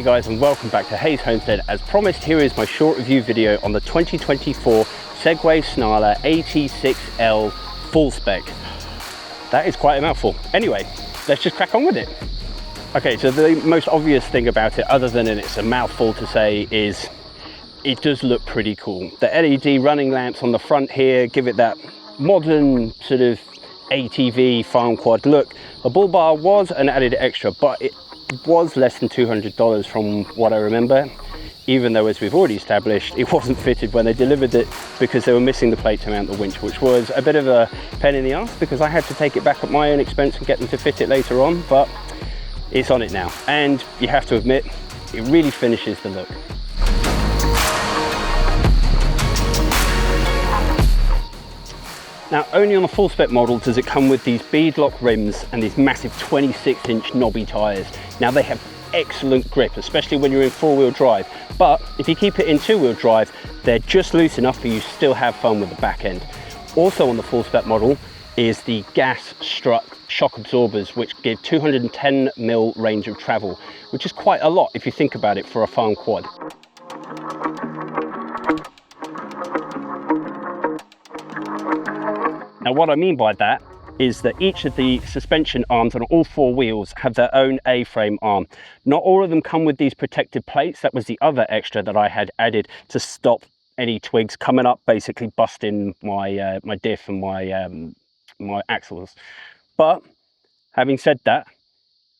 Hey guys, and welcome back to Hayes Homestead. As promised, here is my short review video on the 2024 Segway Snarler AT6L Full-spec. That is quite a mouthful. Anyway, let's just crack on with it. Okay, so the most obvious thing about it, other than it's a mouthful to say, is it does look pretty cool. The LED running lamps on the front here give it that modern sort of ATV farm quad look. The bull bar was an added extra, but it was less than $200 from what I remember, even though, as we've already established, it wasn't fitted when they delivered it because they were missing the plate to mount the winch, which was a bit of a pain in the ass because I had to take it back at my own expense and get them to fit it later on, but it's on it now, and you have to admit, it really finishes the look. Now, only on a full-spec model does it come with these beadlock rims and these massive 26-inch knobby tyres. Now, they have excellent grip, especially when you're in four-wheel drive. But if you keep it in two-wheel drive, they're just loose enough for you to still have fun with the back end. Also on the full-spec model is the gas strut shock absorbers, which give 210 mil range of travel, which is quite a lot if you think about it for a farm quad. Now, what I mean by that is that each of the suspension arms on all four wheels have their own A-frame arm. Not all of them come with these protective plates. That was the other extra that I had added to stop any twigs coming up, basically busting my my diff and my axles. But having said that,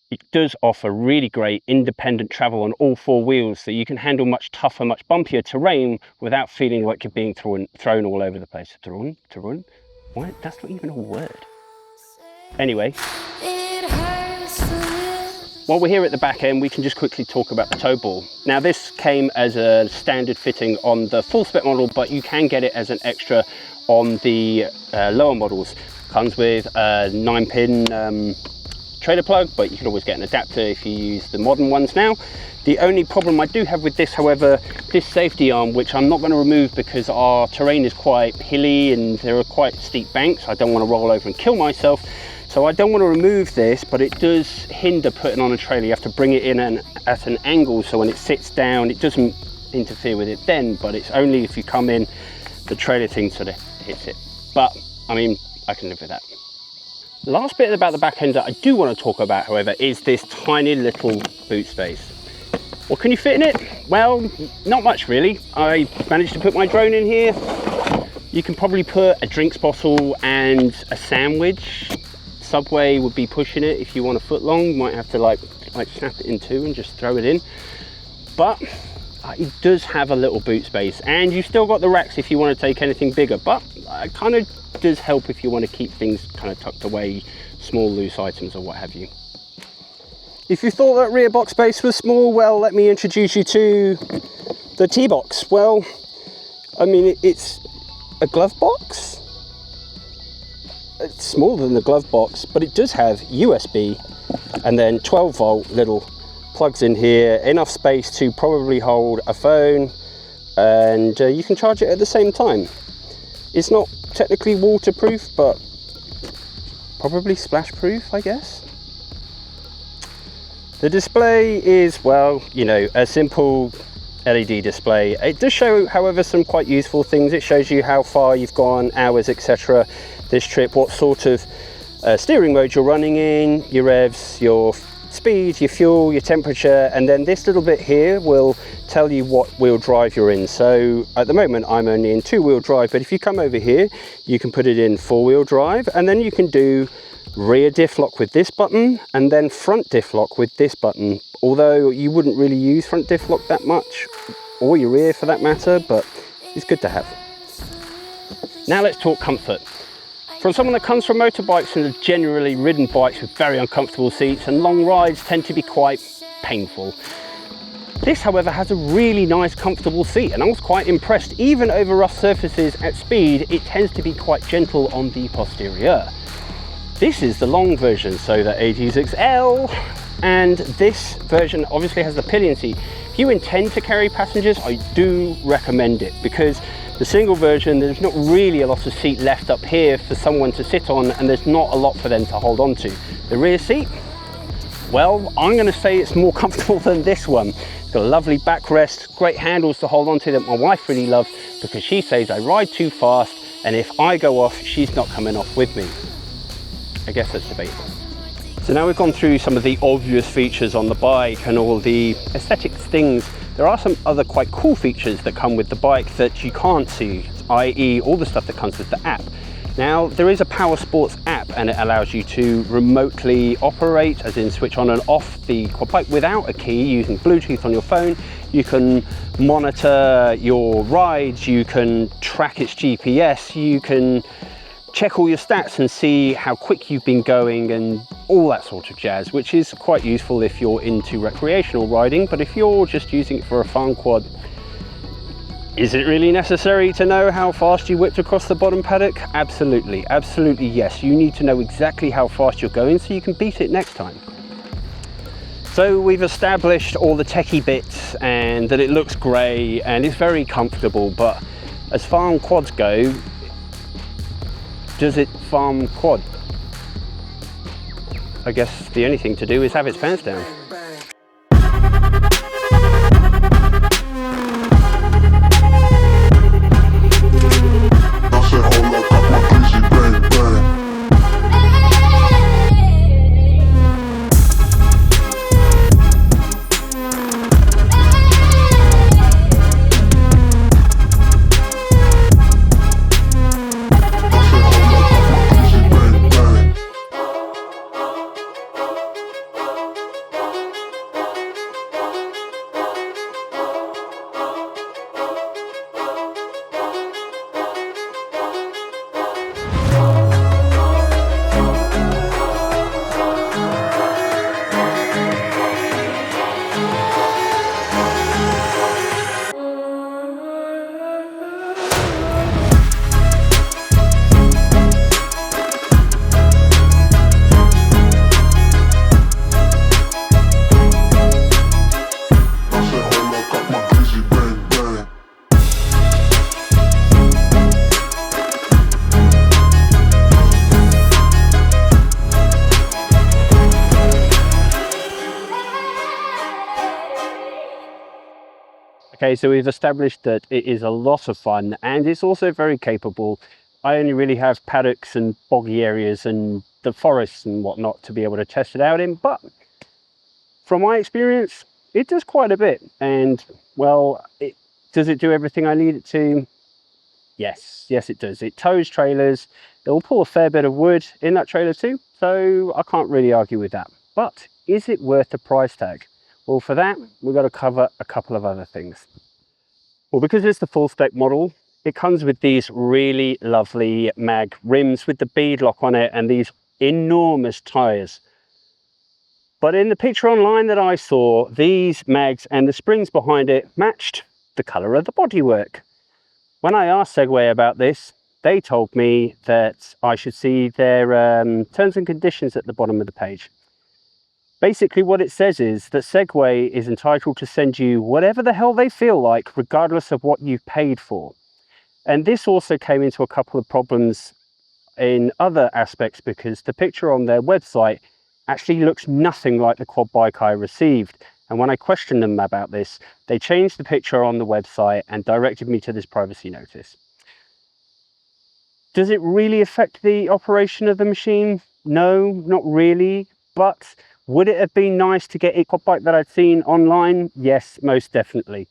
it does offer really great independent travel on all four wheels, so you can handle much tougher, much bumpier terrain without feeling like you're being thrown all over the place. Thrown? What? That's not even a word. Anyway, while we're here at the back end, we can just quickly talk about the tow ball. Now, this came as a standard fitting on the full-spec model, but you can get it as an extra on the lower models. Comes with a 9-pin trailer plug, but you can always get an adapter if you use the modern ones now. The only problem I do have with this, however, this safety arm, which I'm not going to remove because our terrain is quite hilly and there are quite steep banks. I don't want to roll over and kill myself, so I don't want to remove this, but it does hinder putting on a trailer. You have to bring it in at an angle, so when it sits down, it doesn't interfere with it then, but it's only if you come in, the trailer thing sort of hits it. But, I mean, I can live with that. The last bit about the back end that I do want to talk about, however, is this tiny little boot space. What can you fit in it? Well, not much really. I managed to put my drone in here. You can probably put a drinks bottle and a sandwich. Subway would be pushing it if you want a foot long. You might have to like snap it in two and just throw it in. But it does have a little boot space, and you've still got the racks if you want to take anything bigger, but it kind of does help if you want to keep things kind of tucked away, small loose items or what have you. If you thought that rear box space was small, well, let me introduce you to the T-box. Well, I mean, it's a glove box. It's smaller than the glove box, but it does have USB and then 12-volt little plugs in here, enough space to probably hold a phone, and you can charge it at the same time. It's not technically waterproof, but probably splash proof, I guess. The display is, well, you know, a simple LED display. It does show, however, some quite useful things. It shows you how far you've gone, hours, etc. this trip, what sort of steering mode you're running in, your revs, your speed, your fuel, your temperature, and then this little bit here will tell you what wheel drive you're in. So at the moment I'm only in two-wheel drive, but if you come over here you can put it in four-wheel drive, and then you can do rear diff lock with this button and then front diff lock with this button, although you wouldn't really use front diff lock that much, or your rear for that matter, but it's good to have. Now let's talk comfort. From someone that comes from motorbikes and have generally ridden bikes with very uncomfortable seats, and long rides tend to be quite painful. This, however, has a really nice comfortable seat, and I was quite impressed. Even over rough surfaces at speed, it tends to be quite gentle on the posterior. This is the long version, so the AT6L, and this version obviously has the pillion seat. If you intend to carry passengers, I do recommend it, because the single version, there's not really a lot of seat left up here for someone to sit on, and there's not a lot for them to hold on to. The rear seat, Well, I'm going to say it's more comfortable than this one. It's got a lovely backrest, great handles to hold onto that my wife really loves because she says I ride too fast, and if I go off, she's not coming off with me. I guess that's debatable. So now we've gone through some of the obvious features on the bike and all the aesthetic things. There are some other quite cool features that come with the bike that you can't see, i.e. all the stuff that comes with the app. Now, there is a Power Sports app and it allows you to remotely operate, as in switch on and off the quad bike without a key using Bluetooth on your phone. You can monitor your rides, you can track its GPS, you can check all your stats and see how quick you've been going and all that sort of jazz, which is quite useful if you're into recreational riding. But if you're just using it for a farm quad, is it really necessary to know how fast you whipped across the bottom paddock? Absolutely, absolutely yes. You need to know exactly how fast you're going so you can beat it next time. So we've established all the techie bits and that it looks grey and it's very comfortable, but as farm quads go, does it farm quad? I guess the only thing to do is have its pants down. Okay, so we've established that it is a lot of fun and it's also very capable. I only really have paddocks and boggy areas and the forests and whatnot to be able to test it out in, but from my experience, it does quite a bit. And well, does it do everything I need it to? Yes, it does. It tows trailers. It will pull a fair bit of wood in that trailer too, so I can't really argue with that. But is it worth the price tag? Well, for that, we've got to cover a couple of other things. Well, because it's the full spec model, it comes with these really lovely mag rims with the bead lock on it and these enormous tires. But in the picture online that I saw, these mags and the springs behind it matched the color of the bodywork. When I asked Segway about this, they told me that I should see their terms and conditions at the bottom of the page. Basically what it says is that Segway is entitled to send you whatever the hell they feel like, regardless of what you've paid for. And this also came into a couple of problems in other aspects because the picture on their website actually looks nothing like the quad bike I received. And when I questioned them about this, they changed the picture on the website and directed me to this privacy notice. Does it really affect the operation of the machine? No, not really, but would it have been nice to get a quad bike that I'd seen online? Yes, most definitely.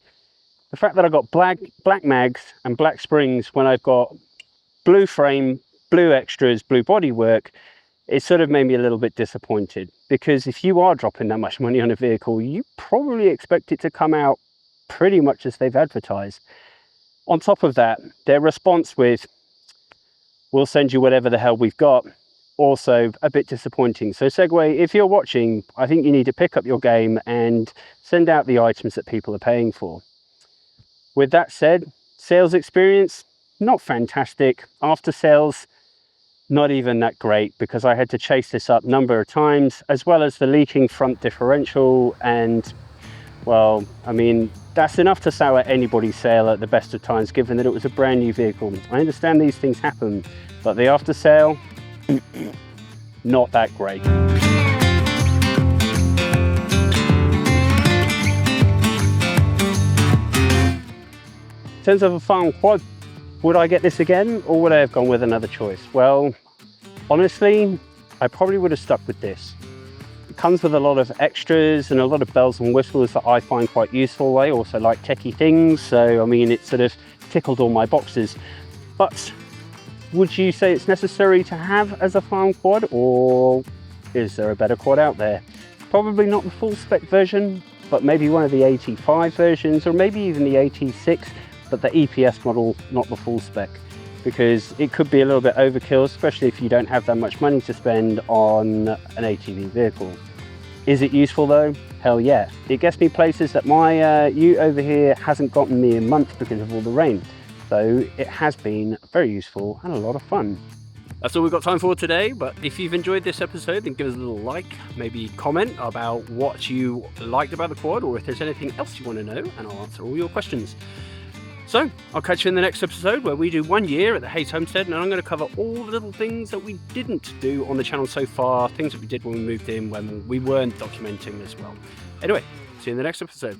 The fact that I got black mags and black springs when I've got blue frame, blue extras, blue bodywork, it sort of made me a little bit disappointed, because if you are dropping that much money on a vehicle, you probably expect it to come out pretty much as they've advertised. On top of that, their response with, we'll send you whatever the hell we've got, also a bit disappointing. So Segway, if you're watching, I think you need to pick up your game and send out the items that people are paying for. With that said, sales experience, not fantastic. After sales, not even that great, because I had to chase this up a number of times, as well as the leaking front differential. And well, I mean, that's enough to sour anybody's sale at the best of times, given that it was a brand new vehicle. I understand these things happen, but the after sale, not that great. In terms of a farm quad, would I get this again, or would I have gone with another choice? Well, honestly, I probably would have stuck with this. It comes with a lot of extras and a lot of bells and whistles that I find quite useful. I also like techie things, so I mean, it sort of tickled all my boxes. But would you say it's necessary to have as a farm quad, or is there a better quad out there? Probably not the full spec version, but maybe one of the AT5 versions, or maybe even the AT6, but the EPS model, not the full spec, because it could be a little bit overkill, especially if you don't have that much money to spend on an ATV vehicle. Is it useful though? Hell yeah. It gets me places that my ute over here hasn't gotten me in months because of all the rain. So it has been very useful and a lot of fun. That's all we've got time for today, but if you've enjoyed this episode, then give us a little like, maybe comment about what you liked about the quad, or if there's anything else you want to know, and I'll answer all your questions. So I'll catch you in the next episode, where we do 1 year at the Hayes Homestead, and I'm going to cover all the little things that we didn't do on the channel so far, things that we did when we moved in, when we weren't documenting as well. Anyway, see you in the next episode.